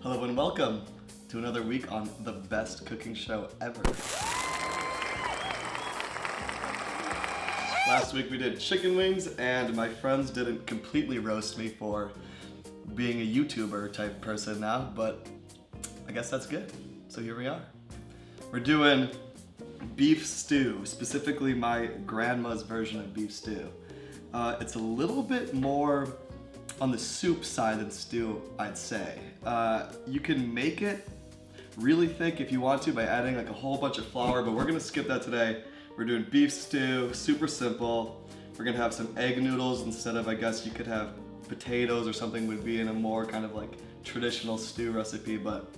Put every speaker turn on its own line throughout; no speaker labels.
Hello and welcome to another week on the best cooking show ever. Last week we did chicken wings and my friends didn't completely roast me for being a YouTuber type person now, but I guess that's good. So here we are. We're doing beef stew, specifically my grandma's version of beef stew. It's a little bit more on the soup side than stew, I'd say. You can make it really thick if you want to by adding like a whole bunch of flour, but we're gonna skip that today. We're doing beef stew, super simple. We're gonna have some egg noodles instead of, I guess you could have potatoes or something would be in a more kind of like traditional stew recipe, but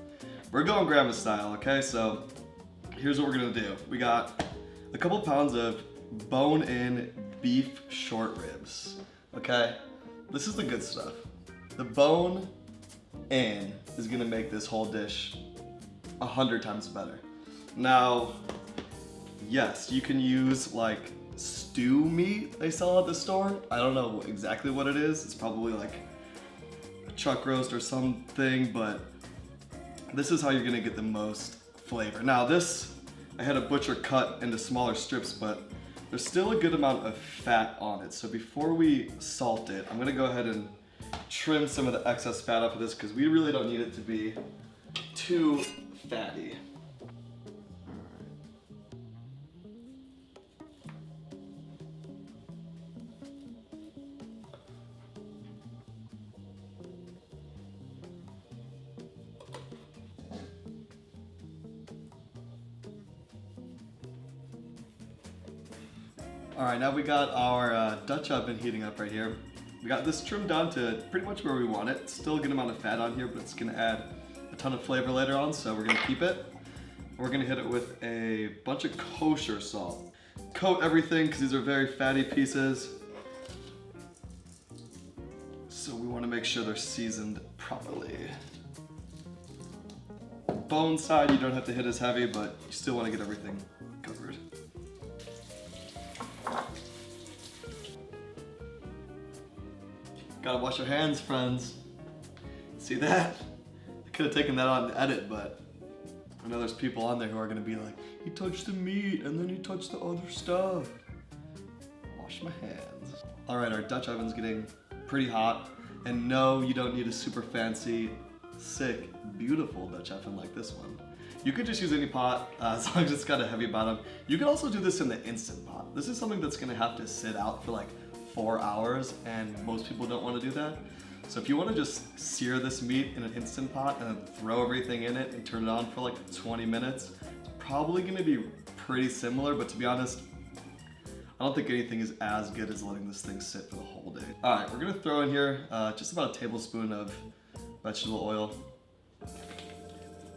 we're going grandma style, okay? So here's what we're gonna do. We got a couple pounds of bone-in beef short ribs, okay? This is the good stuff. The bone-in is gonna make this whole dish 100 times better. Now, yes, you can use like stew meat they sell at the store. I don't know exactly what it is. It's probably like a chuck roast or something, but this is how you're gonna get the most flavor. Now this, I had a butcher cut into smaller strips, but there's still a good amount of fat on it. So before we salt it, I'm gonna go ahead and trim some of the excess fat off of this because we really don't need it to be too fatty. All right, now we got our Dutch oven heating up right here. We got this trimmed down to pretty much where we want it. Still a good amount of fat on here, but it's gonna add a ton of flavor later on, so we're gonna keep it. We're gonna hit it with a bunch of kosher salt. Coat everything, because these are very fatty pieces. So we wanna make sure they're seasoned properly. Bone side, you don't have to hit as heavy, but you still wanna get everything covered. Gotta wash your hands, friends. See that? I could have taken that on to edit, but I know there's people on there who are gonna be like, he touched the meat and then he touched the other stuff. Wash my hands. All right, our Dutch oven's getting pretty hot. And no, you don't need a super fancy, sick, beautiful Dutch oven like this one. You could just use any pot, as long as it's got a heavy bottom. You can also do this in the Instant Pot. This is something that's gonna have to sit out for like 4 hours, and most people don't want to do that. So if you want to just sear this meat in an Instant Pot and then throw everything in it and turn it on for like 20 minutes, it's probably going to be pretty similar, but to be honest, I don't think anything is as good as letting this thing sit for the whole day. All right, we're going to throw in here just about a tablespoon of vegetable oil.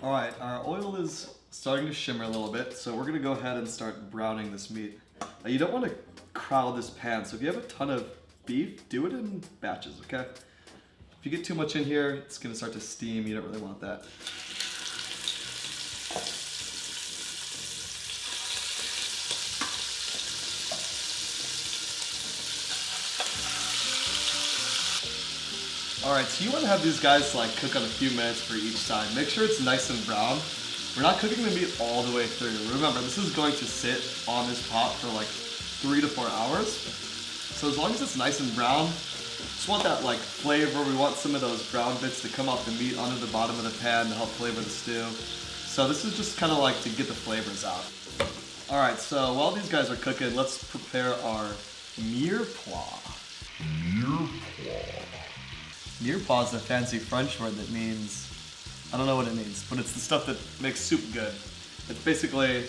All right, our oil is starting to shimmer a little bit, so we're going to go ahead and start browning this meat. Now, you don't want to crowd this pan, so if you have a ton of beef, do it in batches, okay? If you get too much in here, it's gonna start to steam. You don't really want that. All right, so you want to have these guys like cook on a few minutes for each side. Make sure it's nice and brown. We're not cooking the meat all the way through. Remember, this is going to sit on this pot for like 3 to 4 hours. So as long as it's nice and brown, just want that like flavor. We want some of those brown bits to come off the meat onto the bottom of the pan to help flavor the stew. So this is just kind of like to get the flavors out. All right, so while these guys are cooking, let's prepare our mirepoix. Mirepoix is a fancy French word that means, I don't know what it means, but it's the stuff that makes soup good. It's basically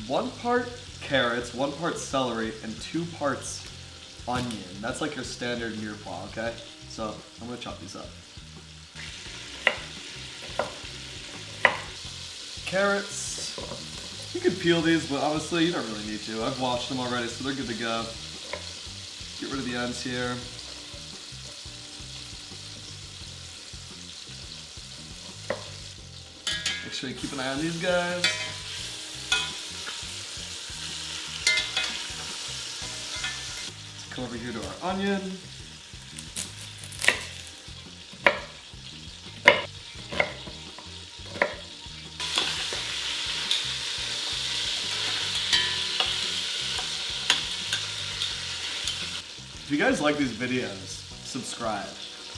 1 part carrots, 1 part celery, and 2 parts onion. That's like your standard mirepoix, okay? So I'm gonna chop these up. Carrots, you can peel these, but honestly, you don't really need to. I've washed them already, so they're good to go. Get rid of the ends here. Make sure you keep an eye on these guys. Come over here to our onion. If you guys like these videos, subscribe.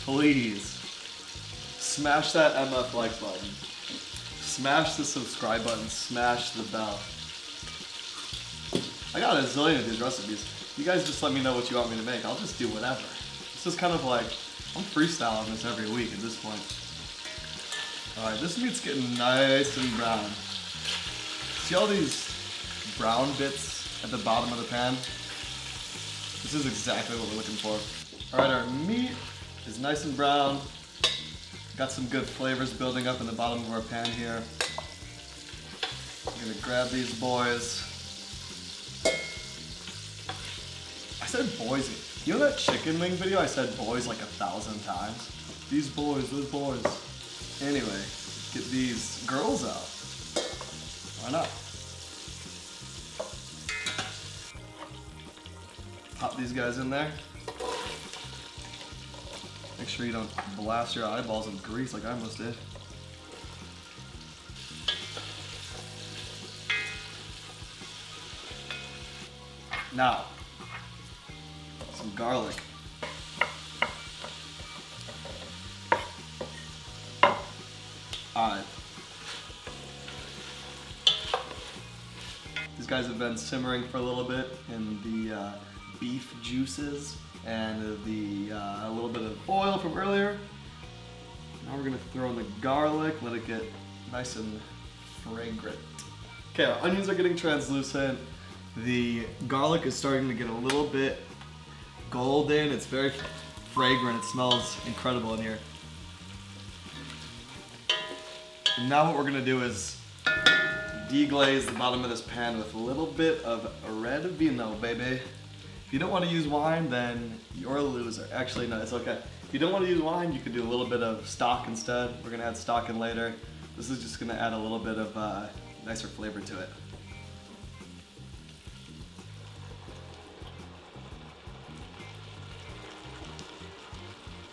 Please. Smash that MF like button. Smash the subscribe button. Smash the bell. I got a zillion of these recipes. You guys just let me know what you want me to make. I'll just do whatever. This is kind of like, I'm freestyling this every week at this point. Alright, this meat's getting nice and brown. See all these brown bits at the bottom of the pan? This is exactly what we're looking for. Alright, our meat is nice and brown. Got some good flavors building up in the bottom of our pan here. I'm gonna grab these boys. I said boys. You know that chicken wing video? I said boys like 1,000 times. These boys, those boys. Anyway, get these girls out. Why not? Pop these guys in there. Make sure you don't blast your eyeballs with grease like I almost did. Now, some garlic. Alright. These guys have been simmering for a little bit in the beef juices and a little bit of oil from earlier. Now we're gonna throw in the garlic, let it get nice and fragrant. Okay, our onions are getting translucent. The garlic is starting to get a little bit golden. It's very fragrant. It smells incredible in here. And now what we're gonna do is deglaze the bottom of this pan with a little bit of red vino, baby. If you don't want to use wine, then you're a loser. Actually, no, it's okay. If you don't want to use wine, you could do a little bit of stock instead. We're gonna add stock in later. This is just gonna add a little bit of nicer flavor to it.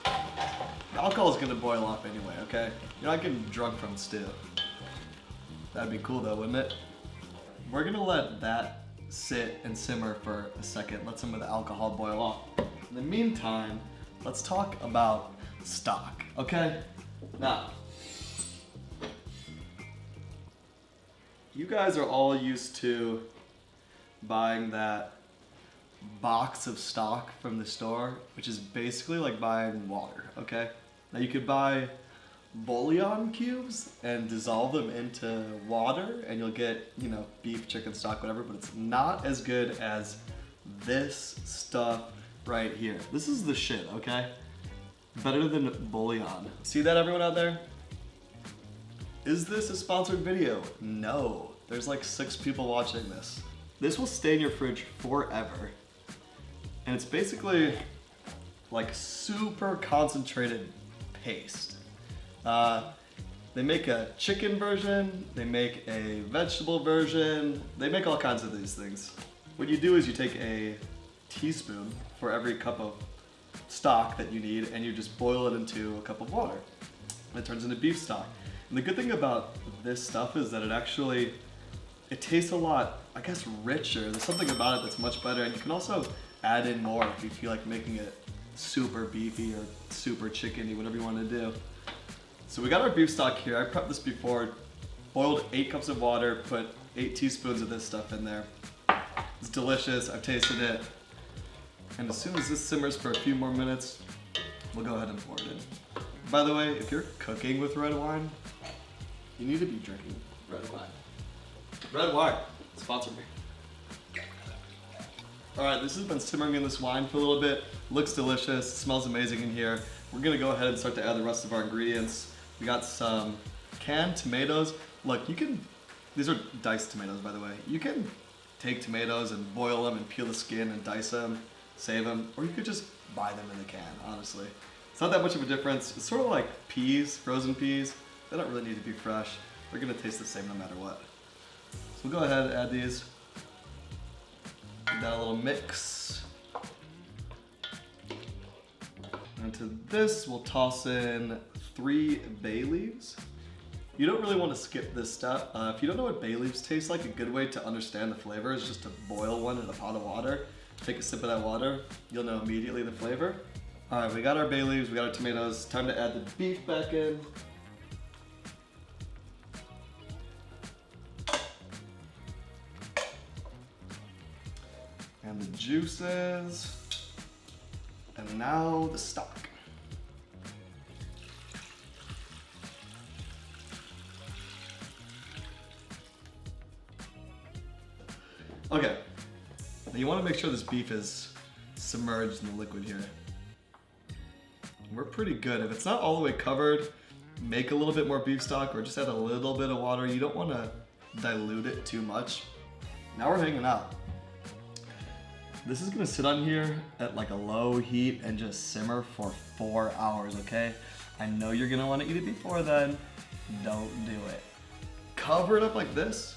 The alcohol is gonna boil off anyway, okay? You're not getting drunk from stew. That'd be cool though, wouldn't it? We're gonna let that sit and simmer for a second. Let some of the alcohol boil off. In the meantime, let's talk about stock, okay? Now, you guys are all used to buying that box of stock from the store, which is basically like buying water, okay? Now you could buy bouillon cubes and dissolve them into water and you'll get, you know, beef, chicken stock, whatever, but it's not as good as this stuff right here. This is the shit, okay? Better than bouillon. See that, everyone out there? Is this a sponsored video? No. There's like 6 people watching this. This will stay in your fridge forever. And it's basically like super concentrated paste. They make a chicken version, they make a vegetable version, they make all kinds of these things. What you do is you take a teaspoon for every cup of stock that you need and you just boil it into a cup of water. And it turns into beef stock. And the good thing about this stuff is that it tastes a lot, I guess, richer. There's something about it that's much better, and you can also add in more if you feel like making it super beefy or super chickeny, whatever you want to do. So we got our beef stock here. I prepped this before, boiled 8 cups of water, put 8 teaspoons of this stuff in there. It's delicious, I've tasted it. And as soon as this simmers for a few more minutes, we'll go ahead and pour it in. By the way, if you're cooking with red wine, you need to be drinking red wine. Red wine, sponsor me. All right, this has been simmering in this wine for a little bit. Looks delicious, smells amazing in here. We're gonna go ahead and start to add the rest of our ingredients. We got some canned tomatoes. Look, these are diced tomatoes, by the way. You can take tomatoes and boil them and peel the skin and dice them, save them, or you could just buy them in the can, honestly. It's not that much of a difference. It's sort of like peas, frozen peas. They don't really need to be fresh. They're gonna taste the same no matter what. So we'll go ahead and add these. Give that a little mix. And to this, we'll toss in 3 bay leaves. You don't really want to skip this step. If you don't know what bay leaves taste like, a good way to understand the flavor is just to boil one in a pot of water take a sip of that water, you'll know immediately the flavor. All right, we got our bay leaves, we got our tomatoes. Time to add the beef back in. And the juices. And now the stock. Okay, now you want to make sure this beef is submerged in the liquid here. We're pretty good. If it's not all the way covered, make a little bit more beef stock or just add a little bit of water. You don't want to dilute it too much. Now we're hanging out. This is gonna sit on here at like a low heat and just simmer for 4 hours, okay? I know you're gonna want to eat it before then. Don't do it. Cover it up like this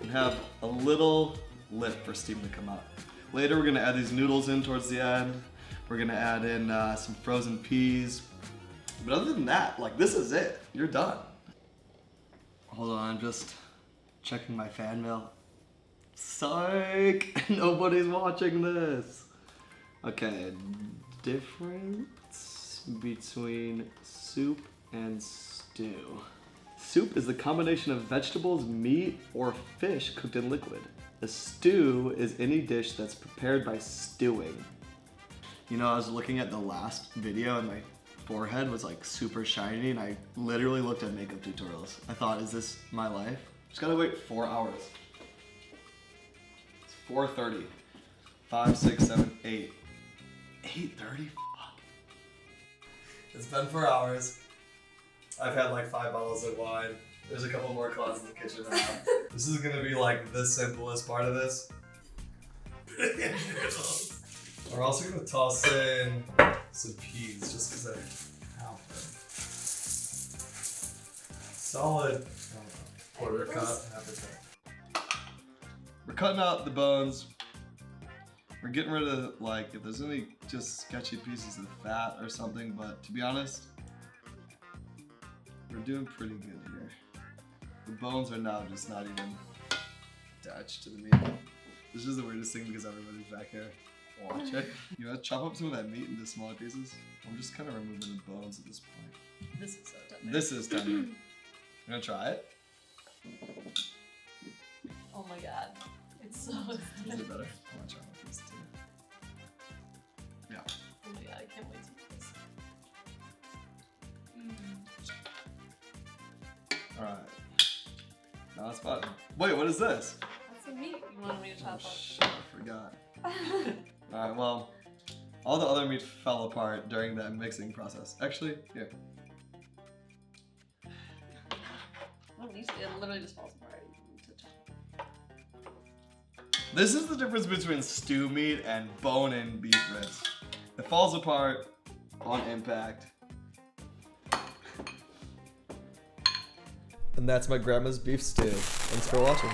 and have a little lip for steam to come out. Later we're gonna add these noodles in towards the end. We're gonna add in some frozen peas. But other than that, like this is it. You're done. Hold on, I'm just checking my fan mail. Psych! Nobody's watching this. Okay, difference between soup and stew. Soup is the combination of vegetables, meat, or fish cooked in liquid. A stew is any dish that's prepared by stewing. You know, I was looking at the last video and my forehead was like super shiny and I literally looked at makeup tutorials. I thought, is this my life? Just gotta wait 4 hours. 4:30, 5, 6, 7, 8. 8:30? Fuck. It's been 4 hours. I've had like 5 bottles of wine. There's a couple more clods in the kitchen now. This is gonna be like the simplest part of this. We're also gonna toss in some peas just because I have them. Solid quarter cup, half a cup. We're cutting out the bones. We're getting rid of, like, if there's any just sketchy pieces of fat or something, but to be honest, we're doing pretty good here. The bones are now just not even attached to the meat. This is the weirdest thing because everybody's back here watching. You want to chop up some of that meat into smaller pieces? I'm just kind of removing the bones at this point.
This is so tender.
This is tender. You want to try it?
Oh my god. It's so
Is it better? I want to try my piece too. Yeah.
Oh my god, I can't wait to eat this.
Alright. Now it's fun. Wait, what is this?
That's the meat you wanted me to chop up.
Shit, I forgot. Alright, well, all the other meat fell apart during that mixing process. Actually, here.
It literally just falls apart.
This is the difference between stew meat and bone-in beef ribs. It falls apart on impact. And that's my grandma's beef stew. Thanks for watching.